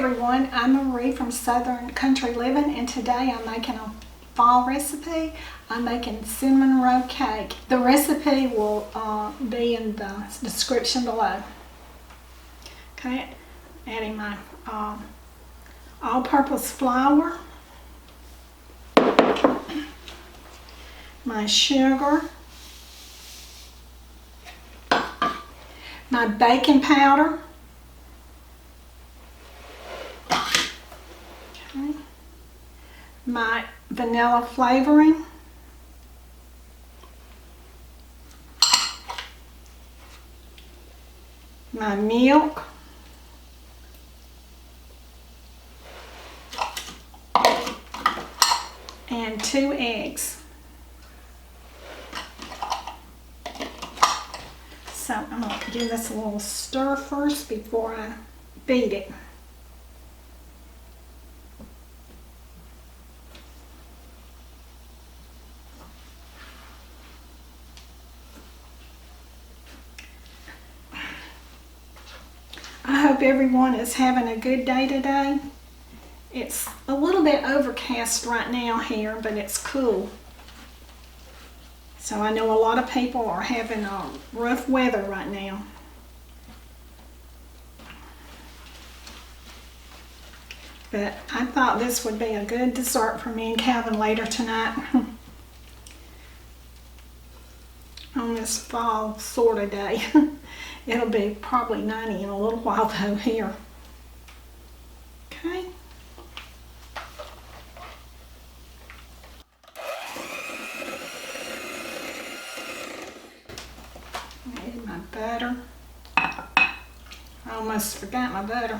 everyone, I'm Marie from Southern Country Living, and today I'm making a fall recipe. I'm making cinnamon roll cake. The recipe will be in the description below. Okay, adding my all-purpose flour, my sugar, my baking powder, my vanilla flavoring, my milk, and 2 eggs. So I'm going to give this a little stir first before I beat it. I hope everyone is having a good day today. It's a little bit overcast right now here, but it's cool. So I know a lot of people are having rough weather right now. But I thought this would be a good dessert for me and Calvin later tonight. On this fall sort of day. It'll be probably 90 in a little while though here. Okay. Add my butter. I almost forgot my butter.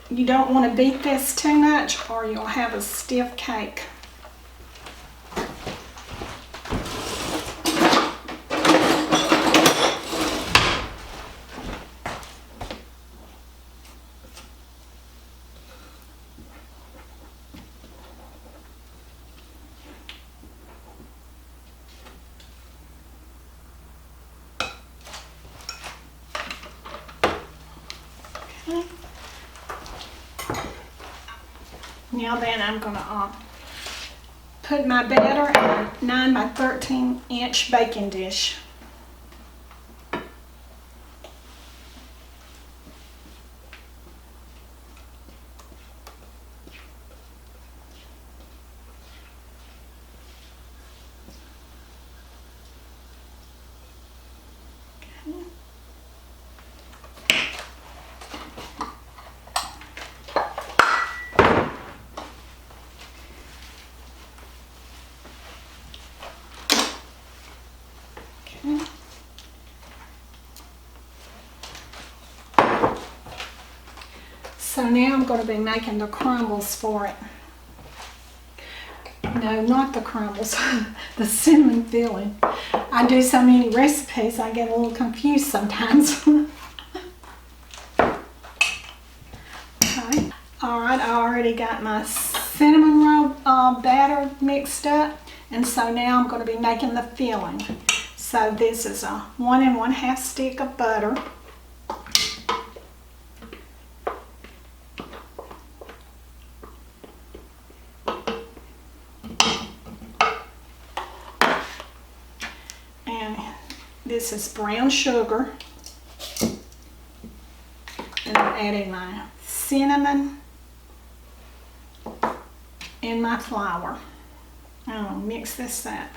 You don't want to beat this too much or you'll have a stiff cake. Now then I'm going to put my batter in a 9 by 13 inch baking dish. So now I'm going to be making the crumbles for it. No, not the crumbles, the cinnamon filling. I do so many recipes I get a little confused sometimes. Okay. Alright, I already got my cinnamon roll batter mixed up, and so now I'm going to be making the filling. So this is a 1 1/2 stick of butter. And this is brown sugar. And I'm adding my cinnamon and my flour. I'm going to mix this up.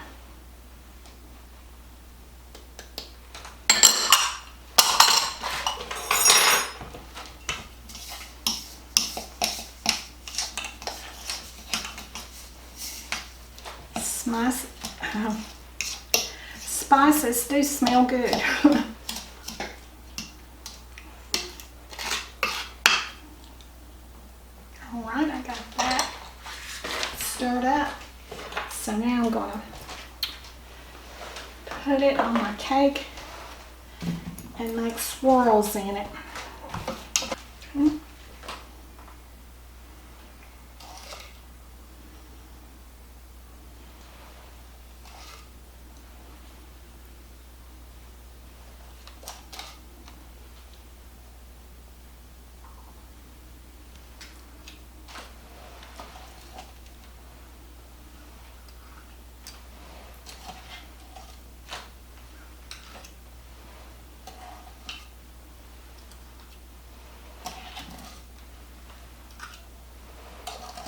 spices do smell good. Alright, I got that stirred up. So now I'm going to put it on my cake and make swirls in it. Okay.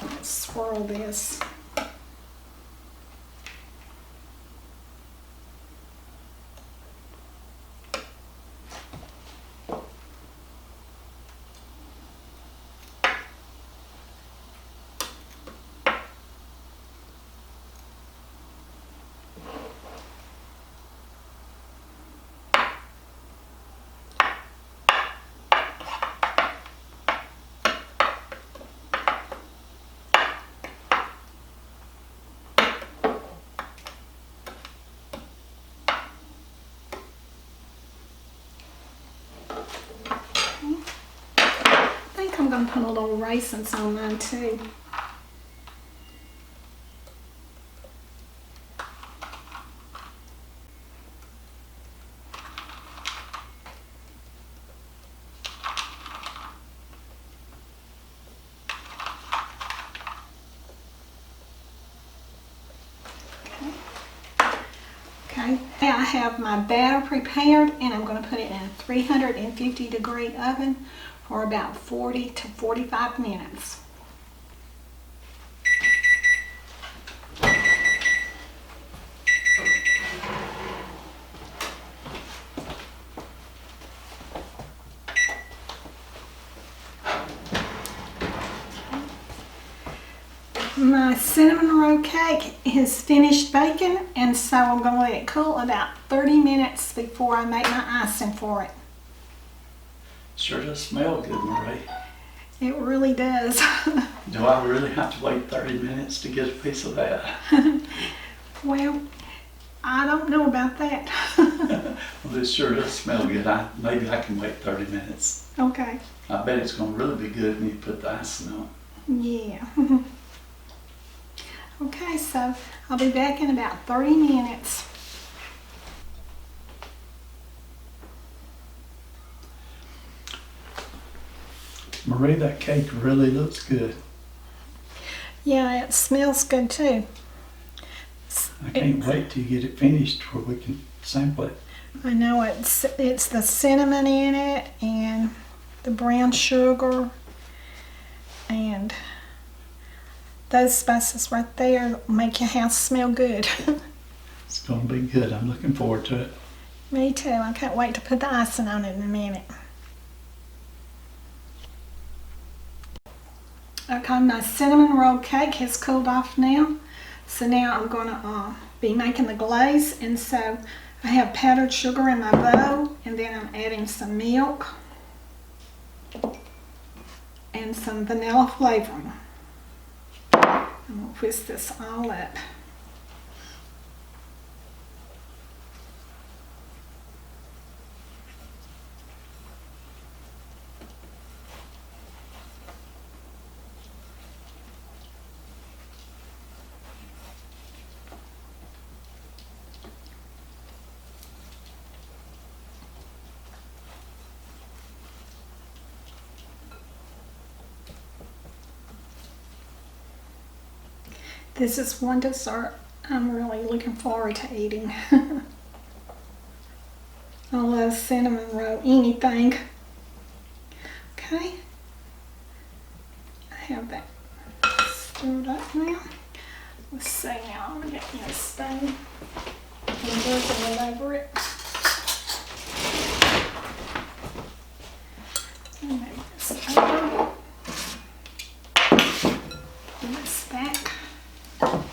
Let's swirl this. I'm going to put a little raisins on mine too. Okay, now I have my batter prepared and I'm going to put it in a 350-degree oven for about 40 to 45 minutes. My cinnamon roll cake is finished baking, and so I'm going to let it cool about 30 minutes before I make my icing for it. Sure does smell good, Marie. It really does. Do I really have to wait 30 minutes to get a piece of that? Well, I don't know about that. Well, it sure does smell good. Maybe I can wait 30 minutes. Okay. I bet it's going to really be good when you put the icing on. Yeah. Okay, so I'll be back in about 30 minutes. Marie, that cake really looks good. Yeah, it smells good too. I can't wait till you get it finished where we can sample it. I know it's the cinnamon in it and the brown sugar and those spices right there make your house smell good. It's going to be good. I'm looking forward to it. Me too. I can't wait to put the icing on it in a minute. Okay, my cinnamon roll cake has cooled off now. So now I'm going to be making the glaze. And so I have powdered sugar in my bowl, and then I'm adding some milk and some vanilla flavoring. I'm going to whisk this all up. This is one dessert I'm really looking forward to eating. I love cinnamon roll, anything. Okay, I have that stirred up now. Let's see now, I'm gonna get me a spoon and drizzle it over it. And move this over. Put this back. Okay.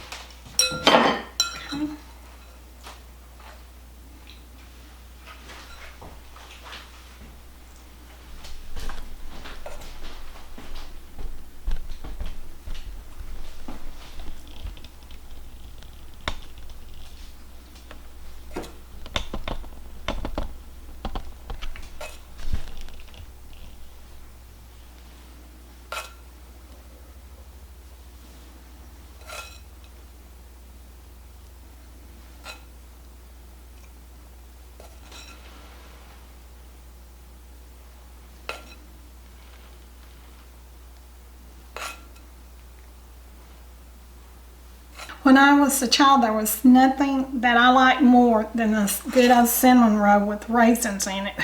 When I was a child, there was nothing that I liked more than a good old cinnamon roll with raisins in it.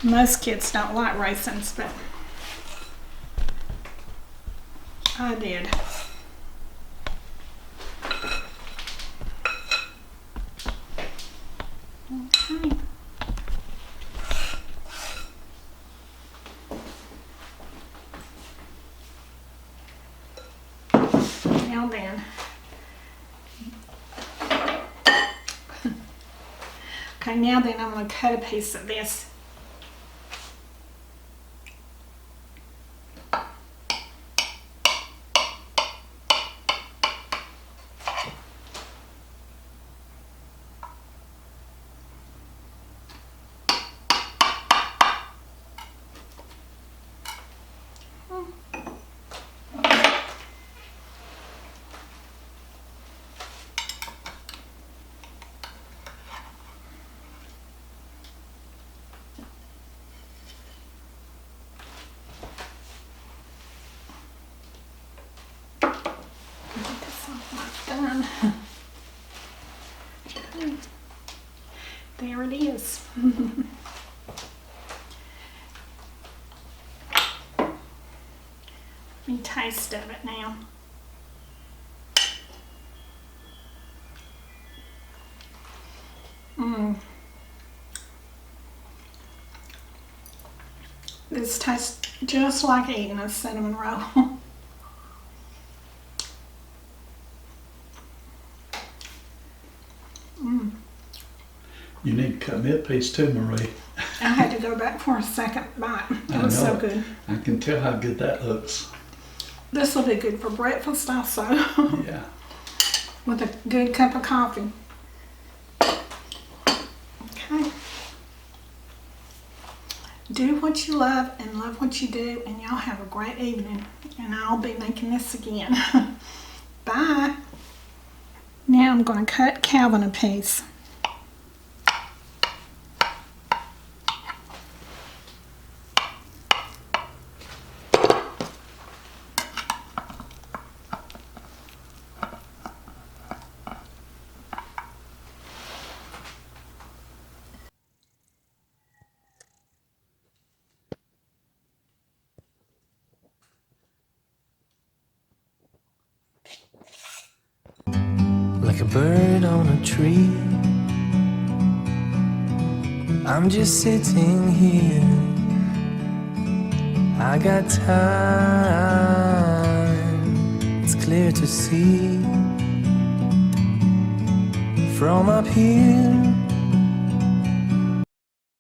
Most kids don't like raisins, but I did. Okay. Now then. Okay, now then I'm going to cut a piece of this. Done. There it is. Let me taste of it now. This tastes just like eating a cinnamon roll. You need to cut me a piece too, Marie. I had to go back for a second bite. It was so good. I can tell how good that looks. This will be good for breakfast also. Yeah. With a good cup of coffee. Okay. Do what you love and love what you do, and y'all have a great evening. And I'll be making this again. Bye. Now I'm going to cut Calvin a piece. Like a bird on a tree, I'm just sitting here. I got time, it's clear to see. From up here